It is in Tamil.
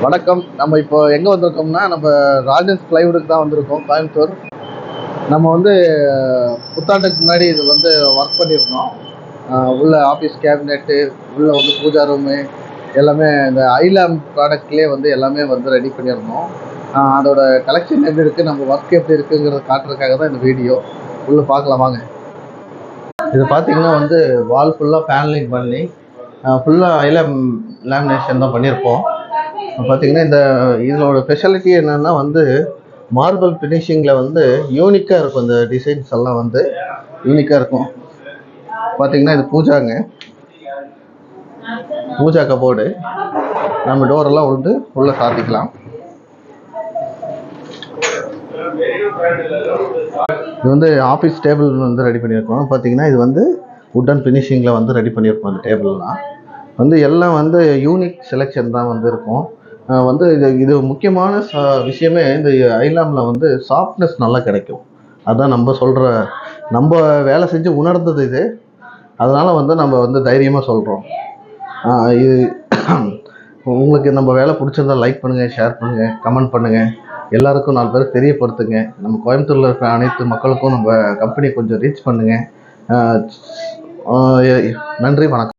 வணக்கம். நம்ம இப்போ எங்கே வந்திருக்கோம்னா, நம்ம ராஜன்ஸ் பிளைவுட்டுக்கு தான் வந்திருக்கோம், கோயம்புத்தூர். நம்ம வந்து புத்தாண்டுக்கு முன்னாடி இது வந்து ஒர்க் பண்ணியிருந்தோம். உள்ள ஆஃபீஸ் கேபினெட்டு, உள்ள வந்து பூஜா ரூமு எல்லாமே இந்த ஐலாம் ப்ராடக்ட்லேயே வந்து எல்லாமே வந்து ரெடி பண்ணியிருந்தோம். அதோட கலெக்ஷன் எப்படி இருக்குது, நம்ம ஒர்க் எப்படி இருக்குங்கிறத காட்டுறதுக்காக தான் இந்த வீடியோ. உள்ளே பார்க்கலாம் வாங்க. இது பார்த்தீங்கன்னா வந்து வால் ஃபுல்லாக பேனலிங் பண்ணி ஃபுல்லாக ஐலாம் லேமினேஷன் தான் பண்ணியிருப்போம். பார்த்தீங்கன்னா இந்த இதோட ஸ்பெஷாலிட்டி என்னென்னா வந்து மார்பிள் ஃபினிஷிங்கில் வந்து யூனிக்காக இருக்கும். இந்த டிசைன்ஸ் எல்லாம் வந்து யூனிக்காக இருக்கும். பார்த்தீங்கன்னா இது பூஜா கபோர்டு. நம்ம டோரெல்லாம் வந்து உள்ளே சாத்திக்கலாம். இது வந்து ஆஃபீஸ் டேபிள் வந்து ரெடி பண்ணியிருக்கோம். பார்த்தீங்கன்னா இது வந்து வுட்டன் ஃபினிஷிங்கில் வந்து ரெடி பண்ணியிருக்கோம். அந்த டேபிள்லாம் வந்து எல்லாம் வந்து யூனிக் செலெக்ஷன் தான் வந்து இருக்கும். வந்து இது முக்கியமான விஷயமே இந்த ஐலாமில் வந்து சாஃப்ட்னஸ் நல்லா கிடைக்கும். அதுதான் நம்ம வேலை செஞ்சு உணர்ந்தது இது. அதனால் வந்து நம்ம வந்து தைரியமாக சொல்கிறோம். இது உங்களுக்கு நம்ம வேலை பிடிச்சிருந்தா லைக் பண்ணுங்கள், ஷேர் பண்ணுங்கள், கமெண்ட் பண்ணுங்கள். எல்லாருக்கும் 4 பேருக்கு தெரியப்படுத்துங்க. நம்ம கோயம்புத்தூரில் இருக்கிற அனைத்து மக்களுக்கும் நம்ம கம்பெனி கொஞ்சம் ரீச் பண்ணுங்கள். நன்றி, வணக்கம்.